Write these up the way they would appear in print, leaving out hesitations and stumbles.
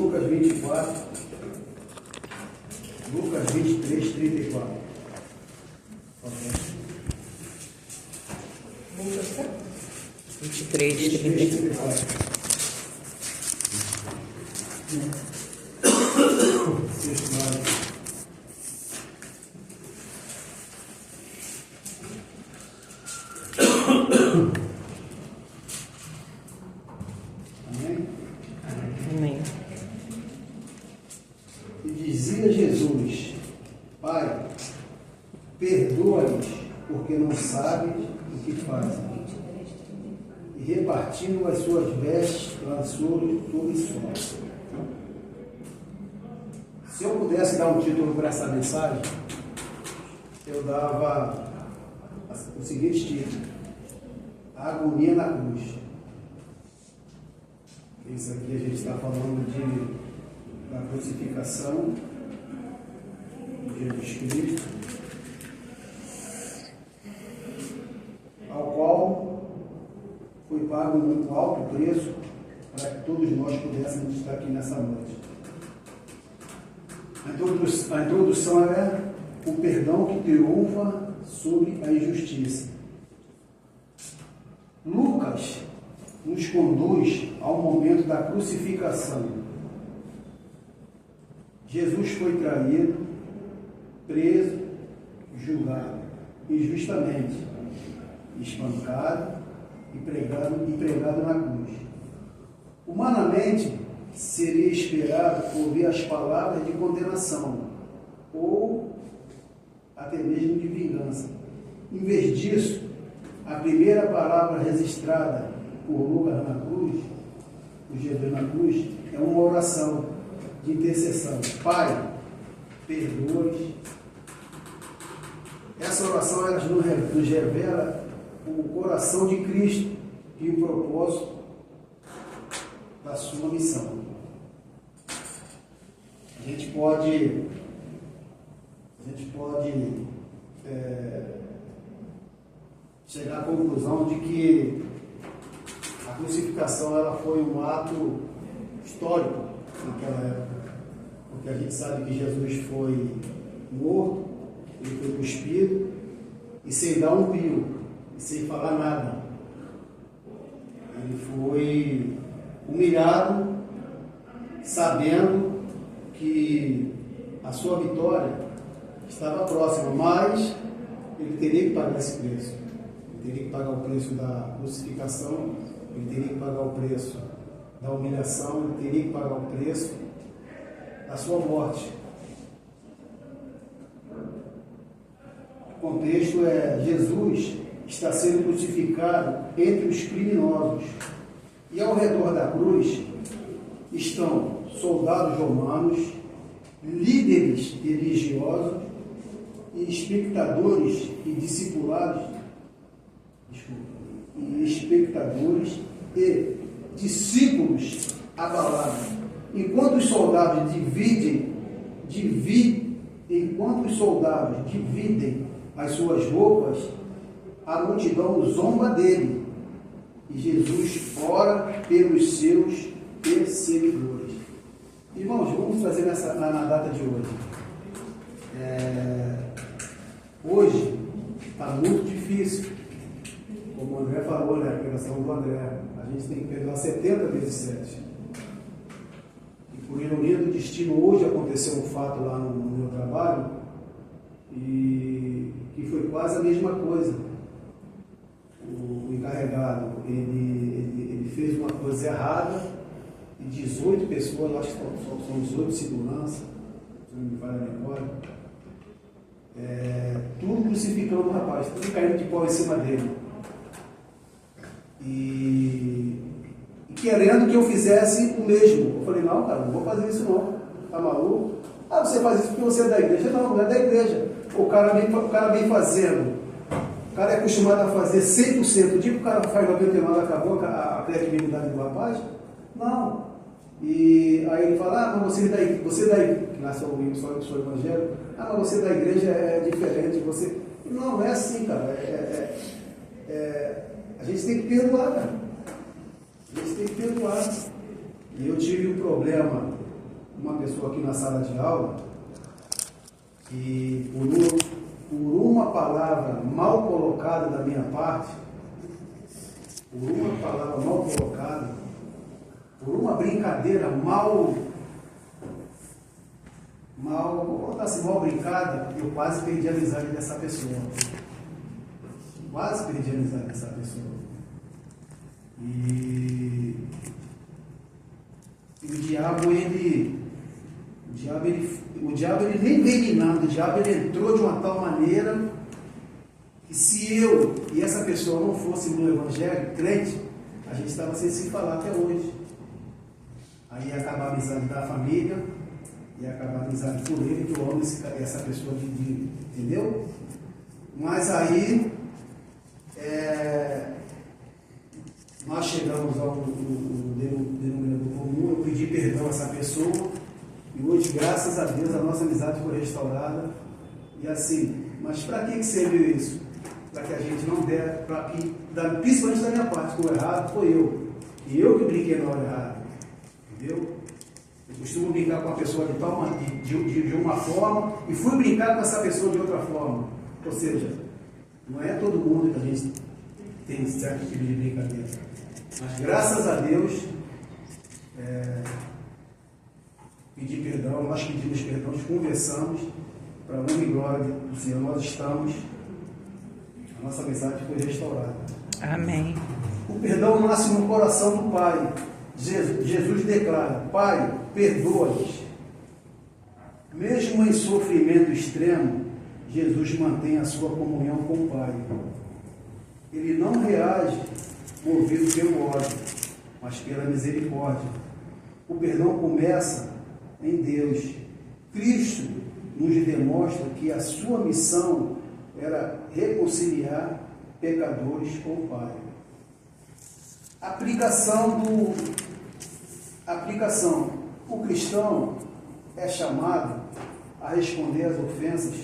Lucas 24, Lucas 23, 34. Lucas 23, 34. Amém? Amém. E dizia Jesus: Pai, perdoa-lhes, porque não sabem o que fazem. E repartindo as suas vestes, lançou-lhes todo só. Se eu pudesse dar um título para essa mensagem, eu dava o seguinte título: A agonia na cruz. Isso aqui a gente está falando da crucificação de Jesus Cristo, ao qual foi pago um alto preço para que todos nós pudéssemos estar aqui nessa noite. A introdução é o perdão que triunfa sobre a injustiça. Lucas nos conduz ao momento da crucificação. Jesus foi traído, preso, julgado injustamente, espancado e pregado na cruz. Humanamente, seria esperado ouvir as palavras de condenação ou até mesmo de vingança. Em vez disso, a primeira palavra registrada por Lucas na cruz, por Jesus na cruz, é uma oração de intercessão. Pai, perdoa-lhes. Essa oração ela nos revela o coração de Cristo e o propósito da sua missão. A gente pode chegar à conclusão de que a crucificação ela foi um ato histórico naquela época, porque a gente sabe que Jesus foi morto, ele foi cuspido e sem dar um pio, e sem falar nada. Ele foi humilhado, sabendo que a sua vitória estava próxima, mas ele teria que pagar esse preço. Ele teria que pagar o preço da crucificação, ele teria que pagar o preço da humilhação, ele teria que pagar o preço da sua morte. O contexto é: Jesus está sendo crucificado entre os criminosos, e ao redor da cruz estão soldados romanos, líderes religiosos e espectadores e discipulados, e discípulos abalados. Enquanto os soldados dividem as suas roupas, a multidão zomba dele, e Jesus ora pelos seus perseguidores. Irmãos, vamos fazer na data de hoje. Hoje está muito difícil. Como o André falou, né? A pregação do André, a gente tem que perdoar 70 vezes 7. E por ironia do destino, hoje aconteceu um fato lá no meu trabalho, e que foi quase a mesma coisa. O encarregado, ele fez uma coisa errada, e 18 pessoas, acho que são 18 de segurança, se não me falha a memória, tudo crucificando o rapaz, tudo caindo de pau em cima dele. E querendo que eu fizesse o mesmo. Eu falei: não, cara, não vou fazer isso não. Tá maluco? Ah, você faz isso porque você é da igreja? Não, não é da igreja. O cara vem fazendo. O cara é acostumado a fazer 100%. O dia que o cara faz 99%, acabou a credibilidade do rapaz? Não. E aí ele fala: ah, mas você da igreja, que nós sou evangélico, ah, mas você da igreja é diferente, você... Não é assim, cara. A gente tem que perdoar, cara. A gente tem que perdoar. E eu tive um problema uma pessoa aqui na sala de aula que por uma palavra mal colocada da minha parte, por uma palavra mal colocada, por uma brincadeira mal brincada, eu quase perdi a amizade dessa pessoa. Quase perdi a amizade dessa pessoa. E o diabo, ele nem veio minando, o diabo ele entrou de uma tal maneira que se eu e essa pessoa não fosse no evangelho, crente, a gente estava sem se falar até hoje. Aí ia acabar a amizade da família, ia acabar a amizade por ele, que eu amo essa pessoa, entendeu? Mas aí, nós chegamos ao denominador comum, eu pedi perdão a essa pessoa, e hoje, graças a Deus, a nossa amizade foi restaurada. E assim, mas para que serviu isso? Para que a gente não der, principalmente da minha parte, que o errado foi eu. E eu que brinquei na hora errada. Entendeu? Eu costumo brincar com a pessoa de uma forma e fui brincar com essa pessoa de outra forma. Ou seja, não é todo mundo que a gente tem certo tipo de brincadeira. Mas graças a Deus, pedi perdão, nós pedimos perdão, conversamos, para a honra e glória do Senhor, nós estamos, a nossa amizade foi restaurada. Amém. O perdão nasce no coração do Pai. Jesus declara: Pai, perdoa-lhes. Mesmo em sofrimento extremo, Jesus mantém a sua comunhão com o Pai. Ele não reage movido pelo ódio, mas pela misericórdia. O perdão começa em Deus. Cristo nos demonstra que a sua missão era reconciliar pecadores com o Pai. Aplicação. O cristão é chamado a responder às ofensas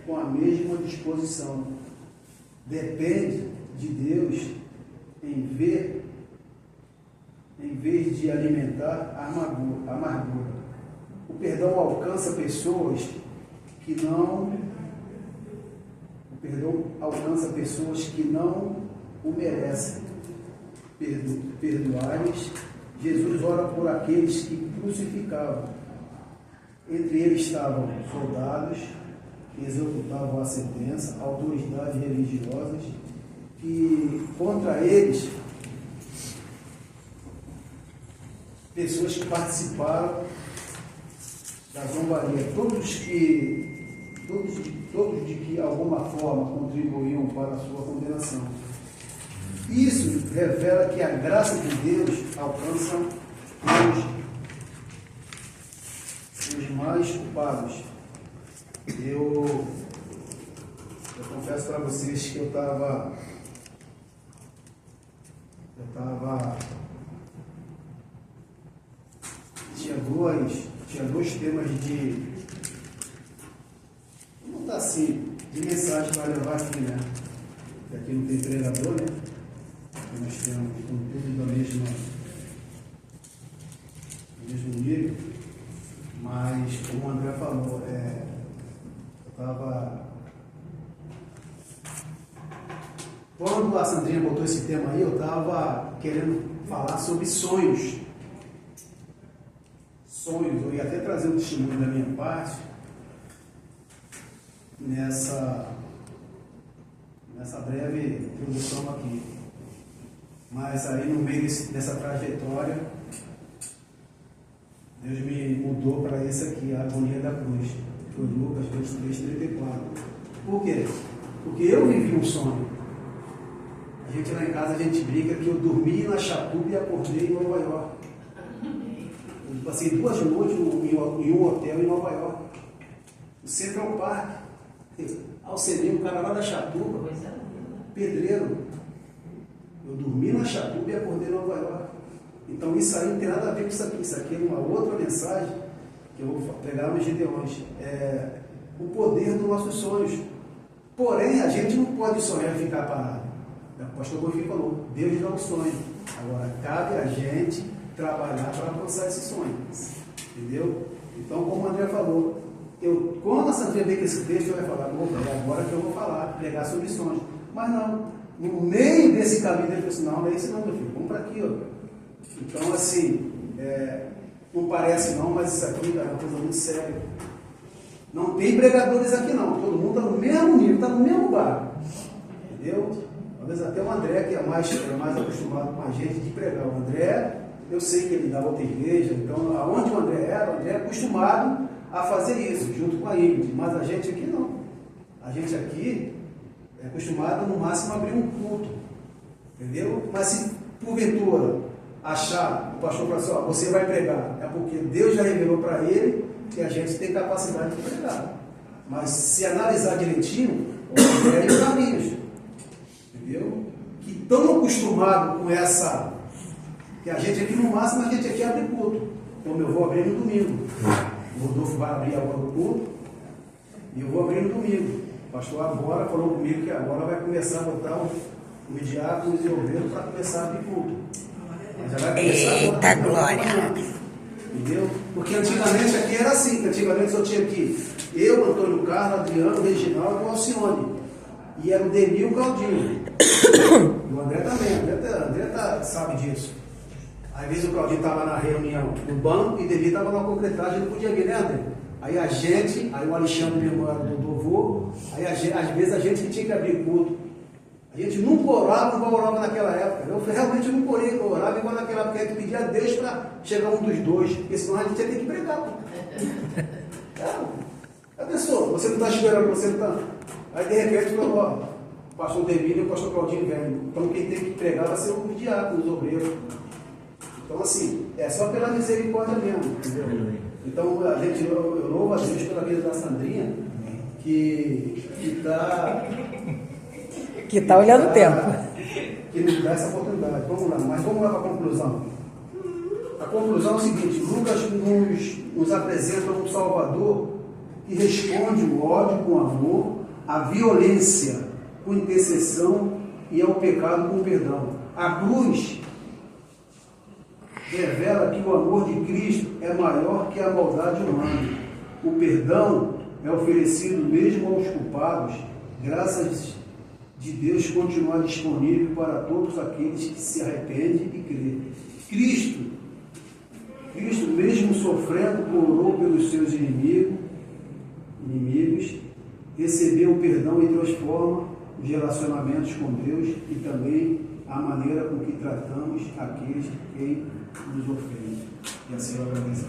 com a mesma disposição. Depende de Deus em vez de alimentar a amargura. O perdão alcança pessoas que não o merecem. Perdoai-lhes. Jesus ora por aqueles que crucificavam. Entre eles estavam soldados que executavam a sentença, autoridades religiosas, que contra eles, pessoas que participaram da zombaria, todos de que alguma forma contribuíam para a sua condenação. Isso revela que a graça de Deus alcança os mais culpados. Eu confesso para vocês que eu estava tinha dois temas não está assim, de mensagem para levar aqui, né? Porque aqui não tem pregador, né? Nós temos tudo do mesmo nível, mas como o André falou, eu estava. Quando a Sandrinha botou esse tema aí, eu estava querendo falar sobre sonhos. Eu ia até trazer um testemunho da minha parte nessa breve introdução aqui. Mas aí no meio dessa trajetória, Deus me mudou para esse aqui, a agonia da cruz. Foi Lucas 23:34. Por quê? Porque eu vivi um sonho. A gente lá em casa, a gente brinca que eu dormi na Chatuba e acordei em Nova York. Eu passei 2 noites em um hotel em Nova York. No Central Park. Alcenei um cara lá da Chatuba, pedreiro. Eu dormi na Chatuba e acordei em Nova York. Então isso aí não tem nada a ver com isso aqui. Isso aqui é uma outra mensagem que eu vou pegar nos Gideões. É o poder dos nossos sonhos. Porém, a gente não pode sonhar e ficar parado. O pastor Bonfim falou, Deus dá um sonho. Agora, cabe a gente trabalhar para alcançar esse sonho. Entendeu? Então, como o André falou, quando a Sandrinha vê que esse texto, eu vai falar, agora que eu vou falar, pregar sobre sonhos. Mas não, no meio desse caminho, ele falou assim, não é esse não, meu filho, vamos para aqui, ó. Então, assim, não parece não, mas isso aqui é uma coisa muito séria. Não tem pregadores aqui não, todo mundo está no mesmo nível, está no mesmo bar. Entendeu? Talvez até o André, que é mais acostumado com a gente de pregar. O André, eu sei que ele dá outra igreja, então aonde o André é acostumado a fazer isso, junto com a Ingrid. Mas a gente aqui não. A gente aqui é acostumado no máximo a abrir um culto. Entendeu? Mas se porventura achar, o pastor falou assim, ó, você vai pregar, é porque Deus já revelou para ele que a gente tem capacidade de pregar. Mas se analisar direitinho, o André e os caminhos. Entendeu? Que estão acostumados com essa, que a gente aqui no máximo, a gente aqui abre culto. Como eu vou abrir no domingo. O Rodolfo vai abrir agora o culto e eu vou abrir no domingo. O pastor agora falou comigo que agora vai começar a botar os diáconos e obreiros para começar a abrir culto. Mas já vai começar Eita glória! Entendeu? Porque antigamente aqui era assim, antigamente só tinha aqui eu, Antônio Carlos, Adriano, Reginaldo e o Alcione. E era o Demi e o Claudinho. E o André também, o André sabe disso. Às vezes o Claudinho estava na reunião no banco e o Demi estava na concretagem, não podia vir, né, André? Aí o Alexandre, meu irmão, era do doutor, aí às vezes a gente tinha que abrir culto. A gente nunca orava naquela época. Eu realmente nunca orava igual naquela época, a gente pedia a Deus para chegar um dos dois, porque senão a gente ia ter que pregar. A pessoa, você não está esperando, você não está. Aí de repente, ó, o pastor Demir e o pastor Claudinho vem. Então quem tem que pregar vai ser os diáconos, os obreiros. Então assim, é só pela misericórdia mesmo, entendeu? Então eu louvo a Deus pela vida da Sandrinha, que está olhando o tempo. Que nos dá essa oportunidade. Vamos lá, mas vamos lá para a conclusão. A conclusão é o seguinte: Lucas nos apresenta um Salvador que responde o ódio com amor, a violência com intercessão e ao pecado com perdão. A cruz revela que o amor de Cristo é maior que a maldade humana. O perdão é oferecido mesmo aos culpados, graças de Deus continuar disponível para todos aqueles que se arrependem e creem. Cristo mesmo sofrendo, orou pelos seus inimigos, recebeu o perdão e transforma os relacionamentos com Deus e também a maneira com que tratamos aqueles que nos ofendem. E assim eu agradeço.